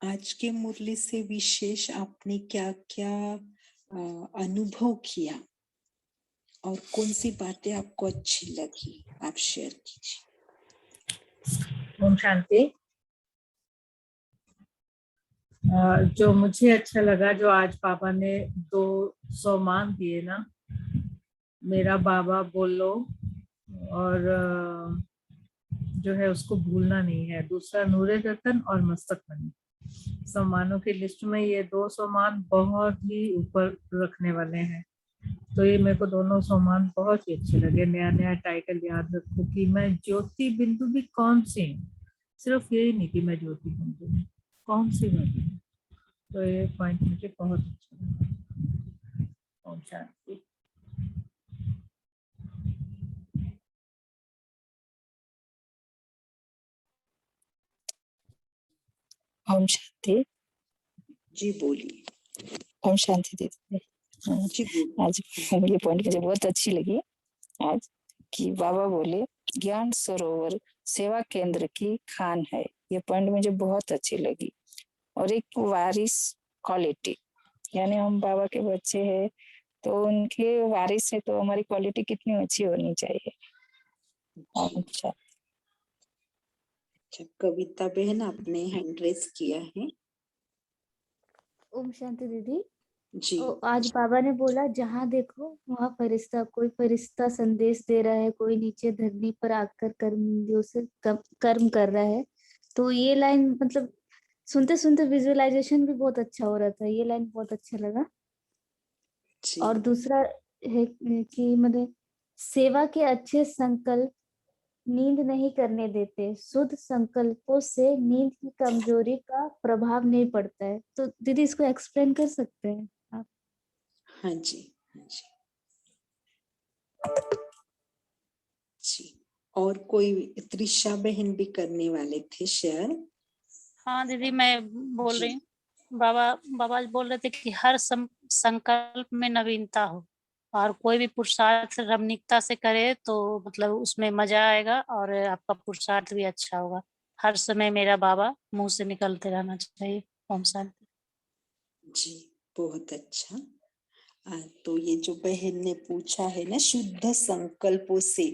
आज के मुरली से विशेष आपने क्या क्या अनुभव किया और कौन सी बातें आपको अच्छी लगी, आप शेयर कीजिए। ओम शांति। जो मुझे अच्छा लगा, जो आज पापा ने 2 सोमान दिए ना, मेरा बाबा बोलो और जो है उसको भूलना नहीं है। दूसरा नूरे रतन और मस्तक मणि। सम्मानों की लिस्ट में ये 2 सम्मान बहुत ही ऊपर रखने वाले हैं। तो ये मेरे को दोनों सम्मान बहुत ही अच्छे लगे। नया नया टाइटल याद रखो कि मैं ज्योति बिंदु भी कौन सी हूँ, सिर्फ यही नहीं कि मैं ज्योति बिंदु हूँ, कौन सी बात। तो ये पॉइंट मुझे बहुत अच्छा लगा। ओम शांति। ओम शांति। जी बोलिए। ओम शांति दीदी। जी बोलिए। आज ये पॉइंट मुझे बहुत अच्छी लगी आज, कि बाबा बोले ज्ञान सरोवर सेवा केंद्र की खान है। ये पॉइंट मुझे बहुत अच्छी लगी। और एक वारिस क्वालिटी, यानी हम बाबा के बच्चे हैं तो उनके वारिस है, तो हमारी क्वालिटी कितनी अच्छी होनी चाहिए। अच्छा, कविता बहन आपने हैंड रेस किया है। ओम शांति दीदी। जी। आज बाबा ने बोला जहाँ देखो वहाँ फरिश्ता, कोई फरिश्ता संदेश दे रहा है, कोई नीचे धरनी पर आकर कर्मियों से कर्म कर रहा है। तो ये लाइन मतलब सुनते सुनते विजुअलाइजेशन भी बहुत अच्छा हो रहा था। ये लाइन बहुत अच्छा लगा। जी। और दूसरा है कि मतलब सेवा के अच्छे संकल्प नींद नहीं करने देते। शुद्ध संकल्पों से नींद की कमजोरी का प्रभाव नहीं पड़ता है। तो दीदी इसको एक्सप्लेन कर सकते हैं आप? हाँ जी, हाँ जी। जी, और कोई त्रिशा बहन भी करने वाले थे शेयर। हाँ दीदी, मैं बोल रही हूँ। बाबा बोल रहे थे कि हर संकल्प में नवीनता हो और कोई भी पुरुषार्थ रमणीकता से करे तो मतलब उसमें मजा आएगा और आपका पुरुषार्थ भी अच्छा होगा। हर समय मेरा बाबा मुंह से निकलते रहना चाहिए। ओम शांति। जी, बहुत अच्छा। तो ये जो बहन ने पूछा है ना, शुद्ध संकल्पों से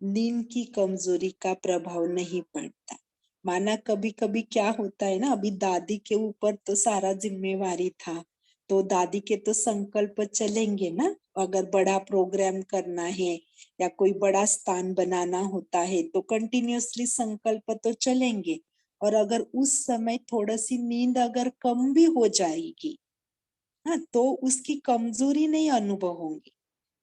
नींद की कमजोरी का प्रभाव नहीं पड़ता। माना कभी कभी क्या होता है ना, अभी दादी के ऊपर तो सारा जिम्मेवारी था, तो दादी के तो संकल्प चलेंगे ना। अगर बड़ा प्रोग्राम करना है या कोई बड़ा स्थान बनाना होता है तो कंटिन्यूअसली संकल्प तो चलेंगे। और अगर उस समय थोड़ा सी नींद अगर कम भी हो जाएगी, हाँ, तो उसकी कमजोरी नहीं अनुभव होंगी।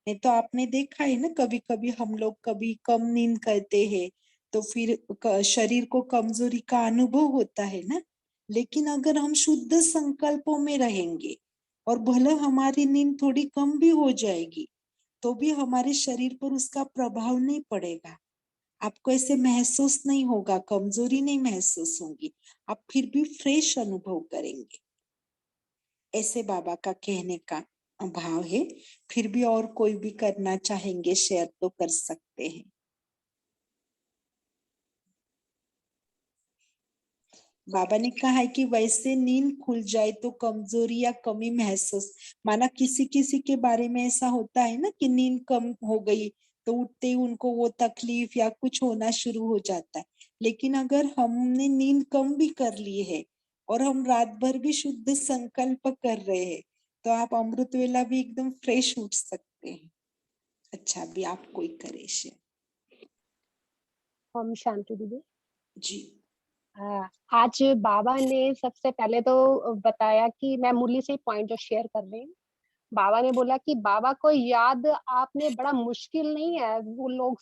नहीं तो आपने देखा है ना, कभी कभी हम लोग कभी कम नींद करते हैं तो फिर शरीर को कमजोरी का अनुभव होता है ना। लेकिन अगर हम शुद्ध संकल्पों में रहेंगे और भले हमारी नींद थोड़ी कम भी हो जाएगी तो भी हमारे शरीर पर उसका प्रभाव नहीं पड़ेगा। आपको ऐसे महसूस नहीं होगा, कमजोरी नहीं महसूस होगी, आप फिर भी फ्रेश अनुभव करेंगे। ऐसे बाबा का कहने का भाव है। फिर भी और कोई भी करना चाहेंगे शेयर तो कर सकते हैं। बाबा ने कहा है कि वैसे नींद खुल जाए तो कमजोरी या कमी महसूस, माना किसी किसी के बारे में ऐसा होता है ना कि नींद कम हो गई तो उठते ही उनको वो तकलीफ या कुछ होना शुरू हो जाता है। लेकिन अगर हमने नींद कम भी कर ली है और हम रात भर भी शुद्ध संकल्प कर रहे हैं तो आप अमृत वेला भी एकदम फ्रेश उठ सकते हैं। अच्छा, अभी आप कोई करे शेयर। ओम शांति दीदी। जी। आज बाबा ने सबसे पहले तो बताया कि मैं मुरली से पॉइंट जो शेयर कर रही हूँ। बाबा ने बोला कि बाबा को याद आपने बड़ा मुश्किल नहीं है। वो लोग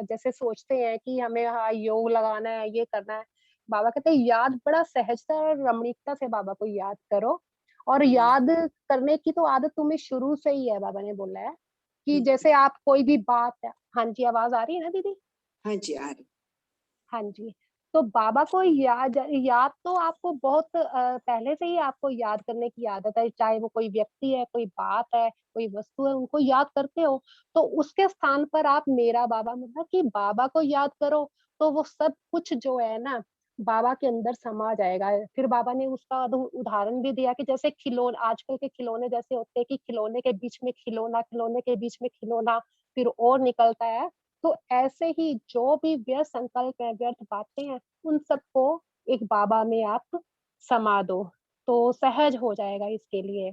जैसे सोचते हैं कि हमें योग लगाना है, ये करना है। बाबा कहते हैं याद बड़ा सहजता और रमणीकता से बाबा को याद करो। और याद करने की तो आदत तुम्हें शुरू से ही है। बाबा ने बोला है कि जैसे आप कोई भी बात है। हाँ जी, आवाज आ रही है ना दीदी? हाँ जी, आ रही। हाँ जी। तो बाबा को याद याद तो आपको बहुत पहले से ही आपको याद करने की आदत है। चाहे वो कोई व्यक्ति है, कोई बात है, कोई वस्तु है, उनको याद करते हो। तो उसके स्थान पर आप मेरा बाबा, मतलब कि बाबा को याद करो तो वो सब कुछ जो है ना, बाबा के अंदर समा जाएगा। फिर बाबा ने उसका उदाहरण भी दिया कि जैसे खिलौने, आजकल के खिलौने जैसे होते हैं कि खिलौने के बीच में खिलौना, खिलौने के बीच में खिलौना, फिर और निकलता है। तो ऐसे ही जो भी व्यर्थ संकल्प है, व्यर्थ बातें हैं, उन सबको एक बाबा में आप समा दो, तो सहज हो जाएगा इसके लिए।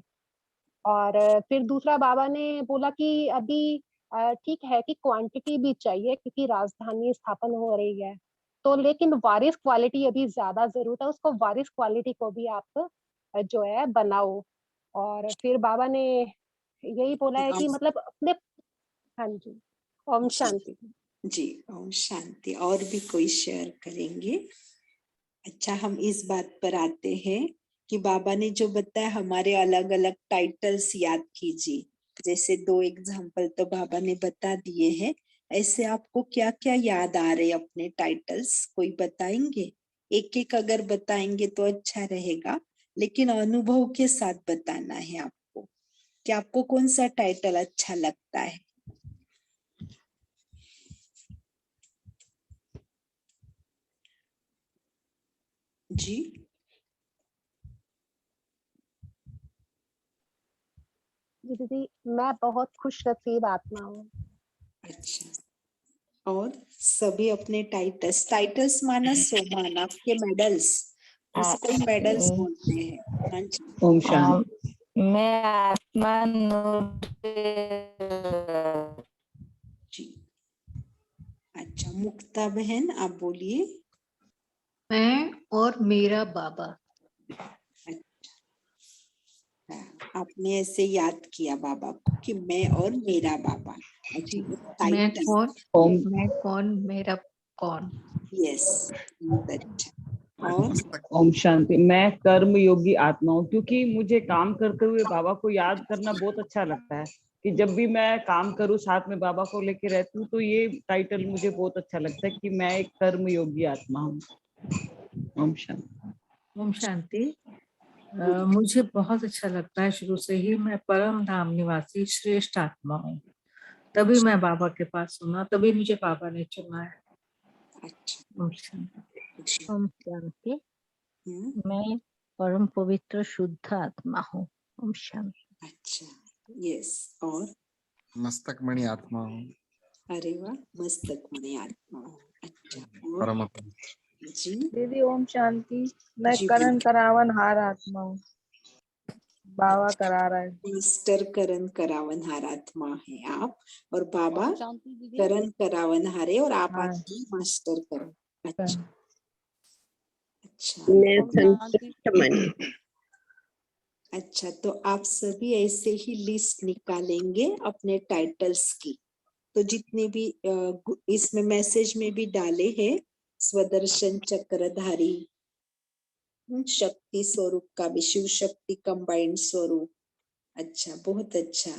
और फिर दूसरा बाबा ने बोला कि अभी ठीक है कि क्वांटिटी भी चाहिए क्योंकि राजधानी स्थापन हो रही है, तो लेकिन वारिस क्वालिटी अभी ज्यादा जरूरत है, उसको वारिस क्वालिटी को भी आप जो है बनाओ। और फिर बाबा ने यही बोला है कि मतलब अपने, हाँ जी, ओम जी शांति। जी, ओम शांति। और भी कोई शेयर करेंगे? अच्छा, हम इस बात पर आते हैं कि बाबा ने जो बताया, हमारे अलग अलग टाइटल्स याद कीजिए। जैसे 2 एग्जाम्पल तो बाबा ने बता दिए हैं, ऐसे आपको क्या क्या याद आ रहे अपने टाइटल्स, कोई बताएंगे? एक एक अगर बताएंगे तो अच्छा रहेगा, लेकिन अनुभव के साथ बताना है आपको कि आपको कौन सा टाइटल अच्छा लगता है। जी दीदी, मैं बहुत खुश नसीब आत्मा हूँ। अच्छा, और सभी अपने टाइटल्स माना सोमान, आपके मेडल्स, उसको मेडल्स बोलते हैं। हाँ जी, ओम शांति। मैं आत्मा जी। अच्छा, मुक्ता बहन आप बोलिए। मैं और मेरा बाबा। हाँ, आपने ऐसे याद किया बाबा को कि मैं और मेरा बाबा। जी, अच्छा, मैं टाइटल। कौन मेरा कौन। यस, बहुत अच्छा। और ओम शांति। मैं कर्म योगी आत्मा हूँ, क्योंकि मुझे काम करते हुए बाबा को याद करना बहुत अच्छा लगता है कि जब भी मैं काम करूँ साथ में बाबा को लेके रहती हूँ, तो ये टाइटल मुझे बहुत अच्छा लगता है कि मैं एक कर्म योगी आत्मा हूँ। ओम शांति। ओम शांति। मुझे बहुत अच्छा लगता है शुरू से ही, मैं परम धाम निवासी श्रेष्ठ आत्मा हूँ। तभी मैं बाबा के पास सुना, तभी मुझे बाबा ने चुना है। अच्छा, ओम शांति। जी। ओम शांति। हम्म, मैं परम पवित्र शुद्ध आत्मा हूँ। ओम शांति। अच्छा, यस। और मस्तक मणि आत्मा हूँ। अरे वाह, मस्तक मणि आत्मा हूँ। अच्छा, और परम जी दीदी ओम शांति। मैं जी, करण बोलिए। करावन हार आत्मा हूँ। बाबा करा रहा है। मास्टर करण करावनहार आत्मा है आप, और बाबा करण करावनहारे, और आप हाँ। आत्मा मास्टर करण। अच्छा अच्छा मैं संतुष्ट मन। अच्छा, तो आप सभी ऐसे ही लिस्ट निकालेंगे अपने टाइटल्स की। तो जितने भी इसमें मैसेज में भी डाले हैं, स्वदर्शन चक्रधारी, शक्ति स्वरूप का भी, शिव शक्ति कंबाइंड स्वरूप। अच्छा, बहुत अच्छा।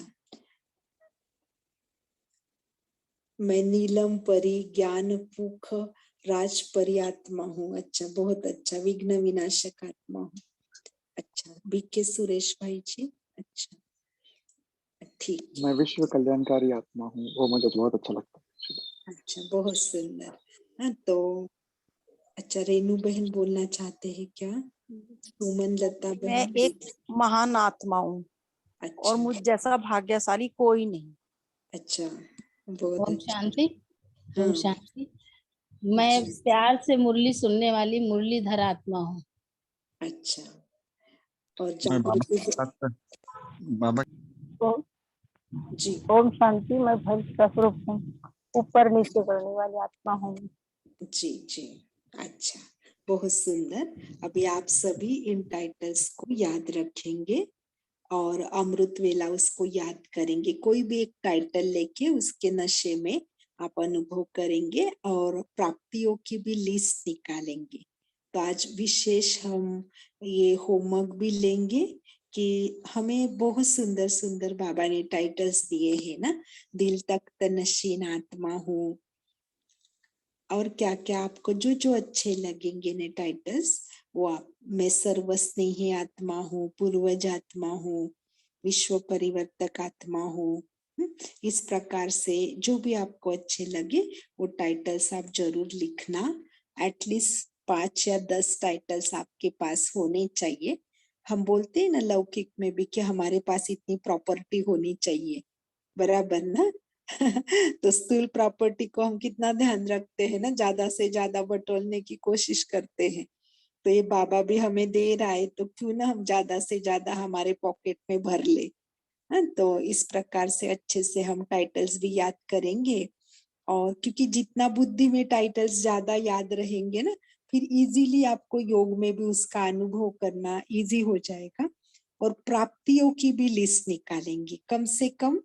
मैं नीलम परी, ज्ञान पुख, राज परी आत्मा हूँ। अच्छा, बहुत अच्छा। विघ्न विनाशक आत्मा हूँ। अच्छा, बीके सुरेश भाई जी। अच्छा, ठीक। मैं विश्व कल्याणकारी आत्मा हूँ, वो मुझे बहुत अच्छा लगता है। अच्छा, बहुत सुंदर। हाँ, तो अच्छा, रेनू बहन बोलना चाहते हैं क्या? सुमन लता मैं बहन। एक महान आत्मा हूँ और मुझ जैसा भाग्यशाली कोई नहीं। अच्छा, बहुत ओम अच्छा। शांति। ओम हाँ शांति। मैं जी, प्यार से मुरली सुनने वाली मुरलीधर आत्मा हूँ। अच्छा। और मैं जागृति बाबा जी, ओम शांति। मैं भक्त का स्वरूप हूँ, ऊपर नीचे करने वाली आत्मा हूँ। जी जी, अच्छा, बहुत सुंदर। अभी आप सभी इन टाइटल्स को याद रखेंगे और अमृत वेला उसको याद करेंगे। कोई भी एक टाइटल लेके उसके नशे में आप अनुभव करेंगे और प्राप्तियों की भी लिस्ट निकालेंगे। तो आज विशेष हम ये होमवर्क भी लेंगे कि हमें बहुत सुंदर सुंदर बाबा ने टाइटल्स दिए हैं ना, दिल तक नशीन आत्मा हूँ, और क्या क्या आपको जो जो अच्छे लगेंगे ने टाइटल्स, वो आप, मैं सर्वस्नेही आत्मा हूँ, पूर्वज आत्मा हूँ, विश्व परिवर्तक आत्मा हूँ। इस प्रकार से जो भी आपको अच्छे लगे वो टाइटल्स आप जरूर लिखना। एटलीस्ट 5 या 10 टाइटल्स आपके पास होने चाहिए। हम बोलते हैं ना लौकिक में भी कि हमारे पास इतनी प्रॉपर्टी होनी चाहिए, बराबर ना? तो स्थूल प्रॉपर्टी को हम कितना ध्यान रखते हैं ना, ज्यादा से ज्यादा बटोरने की कोशिश करते हैं। तो ये बाबा भी हमें दे रहा है, तो क्यों ना हम ज्यादा से ज्यादा हमारे पॉकेट में भर ले। हाँ, तो इस प्रकार से अच्छे से हम टाइटल्स भी याद करेंगे। और क्योंकि जितना बुद्धि में टाइटल्स ज्यादा याद रहेंगे ना, फिर इजीली आपको योग में भी उसका अनुभव करना इजी हो जाएगा। और प्राप्तियों की भी लिस्ट निकालेंगे, कम से कम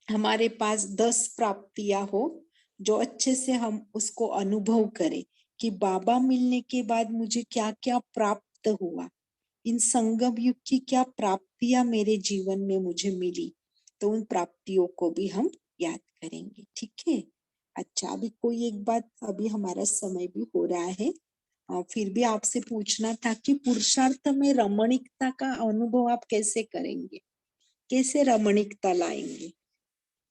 हमारे पास 10 प्राप्तियां हो, जो अच्छे से हम उसको अनुभव करें कि बाबा मिलने के बाद मुझे क्या क्या प्राप्त हुआ, इन संगम युग की क्या प्राप्तियां मेरे जीवन में मुझे मिली। तो उन प्राप्तियों को भी हम याद करेंगे, ठीक है? अच्छा, अभी कोई एक बात, अभी हमारा समय भी हो रहा है, फिर भी आपसे पूछना था कि पुरुषार्थ में रमणीकता का अनुभव आप कैसे करेंगे, कैसे रमणीकता लाएंगे?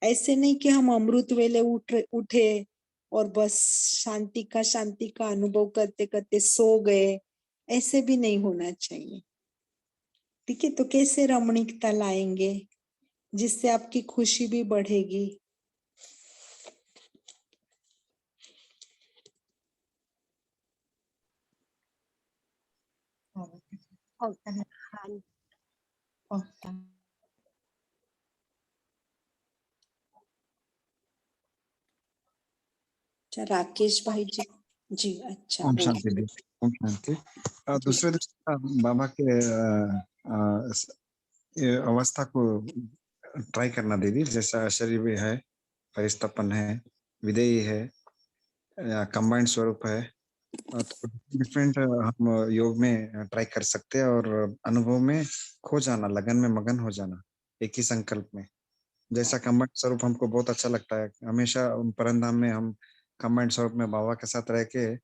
ऐसे नहीं कि हम अमृत वेले उठे और बस शांति का अनुभव करते करते सो गए, ऐसे भी नहीं होना चाहिए, ठीक है? तो कैसे रमणीकता लाएंगे जिससे आपकी खुशी भी बढ़ेगी? अच्छा, राकेश भाई जी। जी, अच्छा, ओम बोलिए। शांति दी, ओम शांति। जी। दूसरे दिन बाबा के ये अवस्था को ट्राई करना दीदी, जैसा शरीर भी है, परिस्थापन है, विदेही है, या कंबाइंड स्वरूप है, तो डिफरेंट हम योग में ट्राई कर सकते हैं और अनुभव में खो जाना, लगन में मगन हो जाना एक ही संकल्प में। जैसा कंबाइंड स्वरूप हमको बहुत अच्छा लगता है, हमेशा परमधाम में हम कंबाइंड स्वरूप में बाबा के साथ रह के,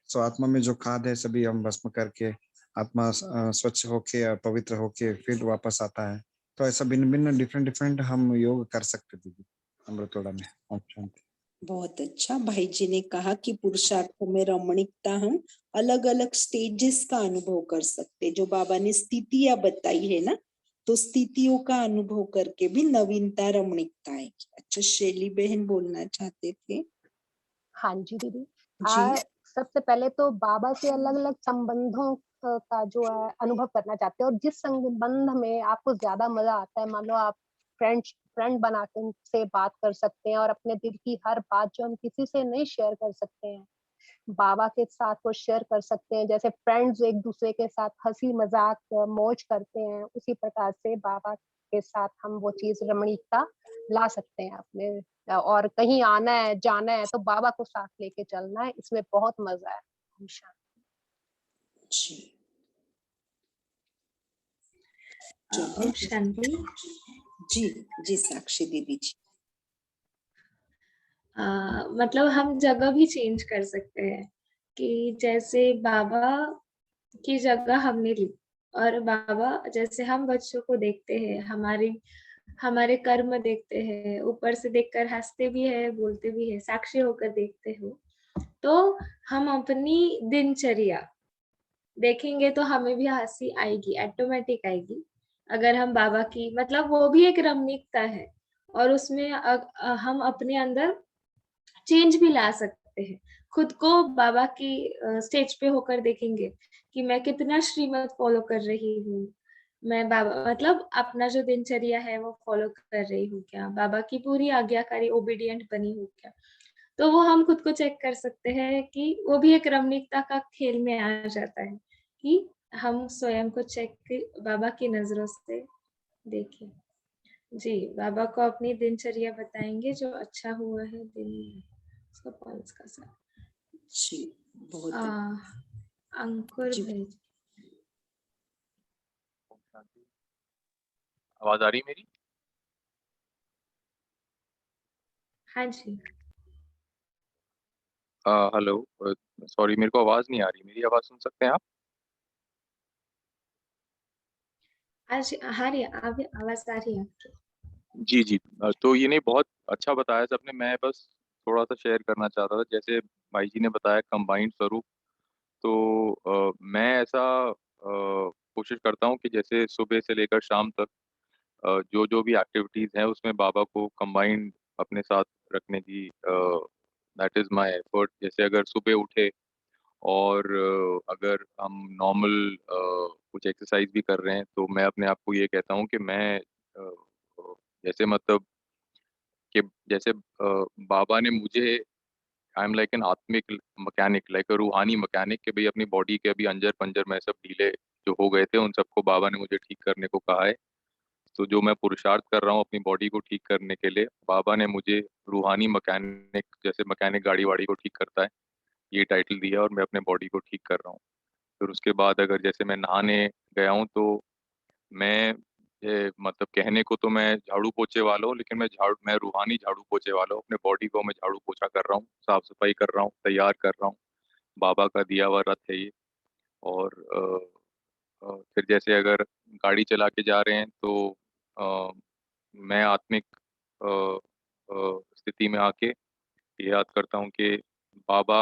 सो आत्मा में जो खाद है सभी हम भस्म करके आत्मा स्वच्छ होके और पवित्र होके फिर वापस आता है। तो ऐसा भिन्न भिन्न डिफरेंट हम योग कर सकते दीदी अमृतोड़ा में। ओम शांति। बहुत अच्छा, भाई जी ने कहा कि पुरुषार्थों में रमणीकता हम अलग अलग स्टेजेस का अनुभव कर सकते, जो बाबा ने स्थितियां बताई है ना, तो स्थितियों का अनुभव करके भी नवीनता रमणीकता आएगी। अच्छा, शैली बहन बोलना चाहते थे। हाँ जी दीदी। जी। सबसे पहले तो बाबा से अलग अलग संबंधों का जो है अनुभव करना चाहते हैं, और जिस संबंध में आपको ज्यादा मजा आता है, मान लो आप फ्रेंड बना के उनसे बात कर सकते हैं और अपने दिल की हर बात जो हम किसी से नहीं शेयर कर सकते हैं, बाबा के साथ वो शेयर कर सकते हैं। जैसे फ्रेंड्स एक दूसरे के साथ हंसी मजाक मौज करते हैं, उसी प्रकार से बाबा के साथ हम वो चीज रमणीकता ला सकते हैं अपने। और कहीं आना है जाना है तो बाबा को साथ लेके चलना है, इसमें बहुत मजा है। जी। ओम शांति। जी जी, साक्षी दीदी जी। मतलब हम जगह भी चेंज कर सकते हैं, कि जैसे बाबा की जगह हमने ली, और बाबा जैसे हम बच्चों को देखते हैं, हमारे कर्म देखते हैं, ऊपर से देखकर हंसते भी है, बोलते भी है, साक्षी होकर देखते हो, तो हम अपनी दिनचर्या देखेंगे तो हमें भी हंसी आएगी, ऑटोमेटिक आएगी। अगर हम बाबा की, मतलब वो भी एक रमणीकता है, और उसमें हम अपने अंदर चेंज भी ला सकते हैं। खुद को बाबा की स्टेज पे होकर देखेंगे कि मैं कितना श्रीमत फॉलो कर रही हूँ, मैं बाबा मतलब अपना जो दिनचर्या है वो फॉलो कर रही हूँ क्या, बाबा की पूरी आज्ञाकारी ओबीडिएंट बनी हूँ क्या। तो वो हम खुद को चेक कर सकते हैं कि वो भी एक रमणीकता का खेल में आ जाता है, कि हम स्वयं को चेक बाबा की नजरों से देखें। जी, बाबा को अपनी दिनचर्या बताएंगे जो अच्छा हुआ है दिन में, उसको पॉइंट्स का साथ। जी, बहुत अंकुर जी। भाई। आवाज आ रही मेरी? हाँ जी। हेलो, सॉरी मेरे को आवाज नहीं आ रही, मेरी आवाज सुन सकते हैं आप? आज आ रही है, आवाज आ रही है आपकी? जी जी। तो ये नहीं, बहुत अच्छा बताया सबने। मैं बस थोड़ा सा शेयर करना चाहता था, जैसे भाई जी ने बताया कंबाइंड स्वरूप, तो मैं ऐसा कोशिश करता हूँ कि जैसे सुबह से लेकर शाम तक जो भी एक्टिविटीज़ हैं उसमें बाबा को कंबाइंड अपने साथ रखने की दैट इज़ माय एफर्ट। जैसे अगर सुबह उठे और अगर हम नॉर्मल कुछ एक्सरसाइज भी कर रहे हैं तो मैं अपने आप को ये कहता हूँ कि मैं जैसे मतलब कि जैसे बाबा ने मुझे आई एम लाइक एन आत्मिक मैकेनिक, लाइक अ रूहानी मैकेनिक, कि भाई अपनी बॉडी के अभी अंजर पंजर में सब ढीले जो हो गए थे उन सबको बाबा ने मुझे ठीक करने को कहा है। तो जो मैं पुरुषार्थ कर रहा हूँ अपनी बॉडी को ठीक करने के लिए, बाबा ने मुझे रूहानी मैकेनिक, जैसे मैकेनिक गाड़ी वाड़ी को ठीक करता है, ये टाइटल दिया और मैं अपने बॉडी को ठीक कर रहा हूँ। फिर उसके बाद अगर जैसे मैं नहाने गया हूँ तो मैं मतलब कहने को तो मैं झाड़ू पोछे वाला हूँ, लेकिन मैं रूहानी झाड़ू पोछे वाला हूँ। अपने बॉडी को मैं झाड़ू पोछा कर रहा हूँ, साफ सफाई कर रहा हूँ, तैयार कर रहा हूँ। बाबा का दिया हुआ रथ है ये। और फिर जैसे अगर गाड़ी चला के जा रहे हैं तो अ, मैं आत्मिक स्थिति में आके ये याद करता हूँ कि बाबा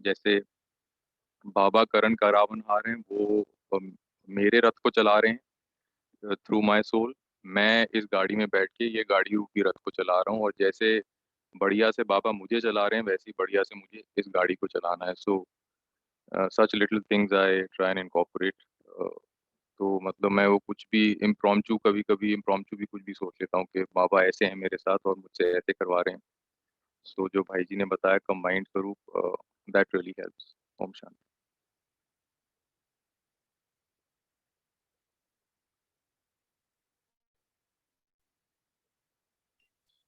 जैसे बाबा करण का रावण हार हैं, वो मेरे रथ को चला रहे हैं थ्रू माय सोल। मैं इस गाड़ी में बैठ के ये गाड़ी रूपी रथ को चला रहा हूँ, और जैसे बढ़िया से बाबा मुझे चला रहे हैं वैसे ही बढ़िया से मुझे इस गाड़ी को चलाना है। So such little things I try and incorporate. तो मतलब मैं वो कुछ भी इम्प्रॉम्प्टू, कभी-कभी इम्प्रॉम्प्टू भी कुछ भी सोच लेता हूँ कि बाबा ऐसे हैं मेरे साथ और मुझसे ऐसे करवा रहे हैं। सो जो भाई जी ने बताया कंबाइंड स्वरूप, दैट रियली हेल्प्स। ओम शांति।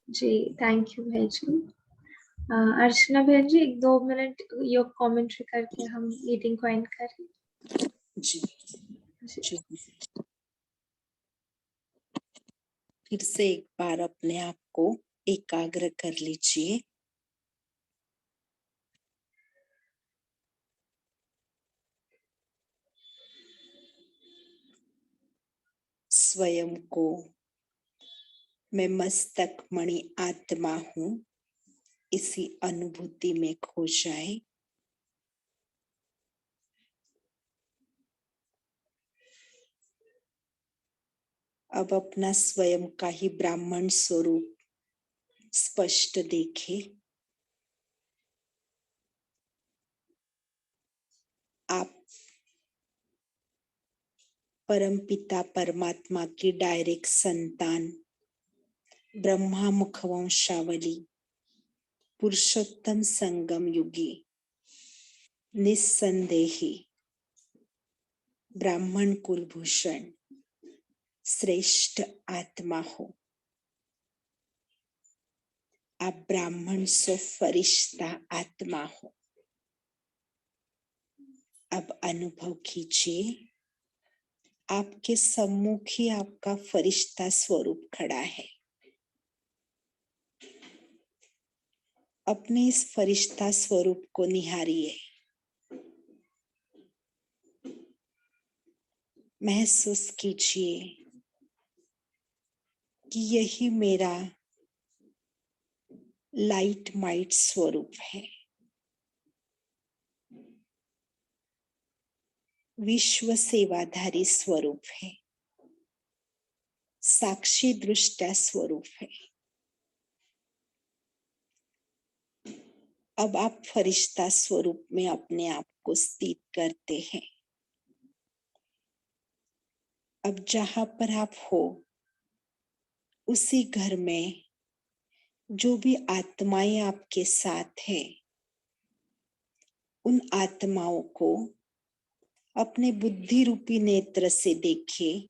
जी, थैंक यू भाई जी। अर्चना बहन जी, 1-2 मिनट योग कमेंट्री करके हम मीटिंग को एंड करें। जी जी। फिर से एक बार अपने आप को एकाग्र कर लीजिए। स्वयं को मैं मस्तक मणि आत्मा हूं, इसी अनुभूति में खो जाए। अब अपना स्वयं का ही ब्राह्मण स्वरूप स्पष्ट देखे। आप परमपिता परमात्मा की डायरेक्ट संतान, ब्रह्मा मुखवंशावली, पुरुषोत्तम संगम युगी, निस्संदेही ब्राह्मण कुलभूषण श्रेष्ठ आत्मा हो। आप ब्राह्मण सो फरिश्ता आत्मा हो। अब अनुभव कीजिए, आपके सम्मुख ही आपका फरिश्ता स्वरूप खड़ा है। अपने इस फरिश्ता स्वरूप को निहारिए। महसूस कीजिए कि यही मेरा लाइट माइट स्वरूप है। विश्व सेवाधारी स्वरूप है। साक्षी दृष्टा स्वरूप है। अब आप फरिश्ता स्वरूप में अपने आप को स्थित करते हैं। अब जहां पर आप हो उसी घर में जो भी आत्माएं आपके साथ है, उन आत्माओं को अपने बुद्धि रूपी नेत्र से देखिए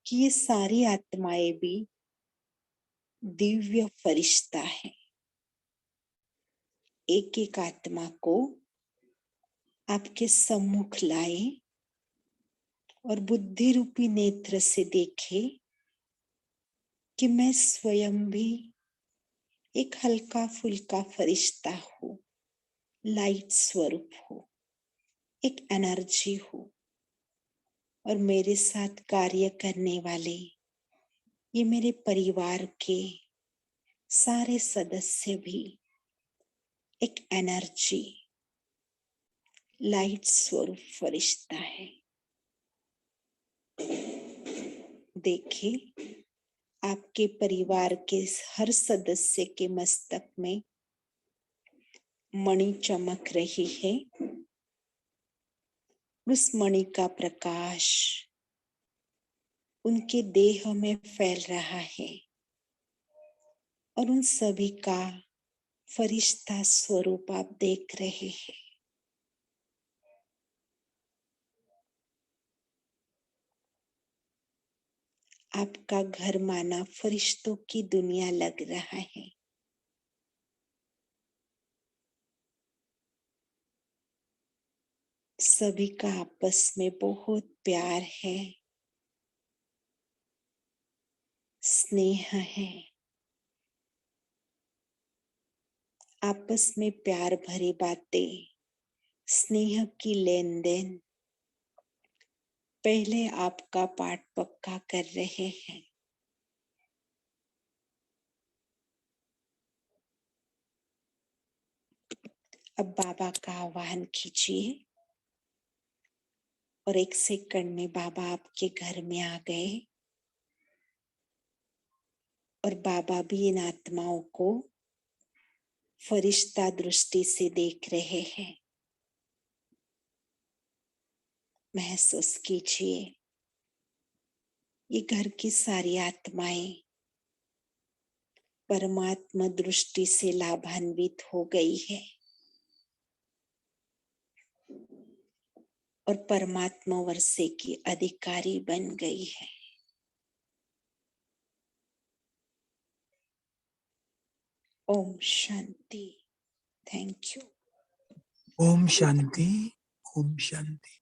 कि ये सारी आत्माएं भी दिव्य फरिश्ता है। एक एक आत्मा को आपके सम्मुख लाए और बुद्धि रूपी नेत्र से देखे कि मैं स्वयं भी एक हल्का फुल्का फरिश्ता हूँ, लाइट स्वरूप हूँ, एक एनर्जी हूँ, और मेरे साथ कार्य करने वाले ये मेरे परिवार के सारे सदस्य भी एक एनर्जी, लाइट स्वरूप फरिश्ता है। देखिए, आपके परिवार के हर सदस्य के मस्तक में मणि चमक रही है। उस मणि का प्रकाश उनके देह में फैल रहा है और उन सभी का फरिश्ता स्वरूप आप देख रहे हैं। आपका घर माना फरिश्तों की दुनिया लग रहा है। सभी का आपस में बहुत प्यार है, स्नेह है। आपस में प्यार भरी बातें, स्नेह की लेन देन पहले आपका पाठ पक्का कर रहे हैं। अब बाबा का आह्वान कीजिए और 1 सेकंड में बाबा आपके घर में आ गए और बाबा भी इन आत्माओं को फरिश्ता दृष्टि से देख रहे हैं। महसूस कीजिए, ये घर की सारी आत्माएं परमात्मा दृष्टि से लाभान्वित हो गई है और परमात्मा वर्षे की अधिकारी बन गई है। ओम शांति। Thank you. ओम शांति। ओम शांति।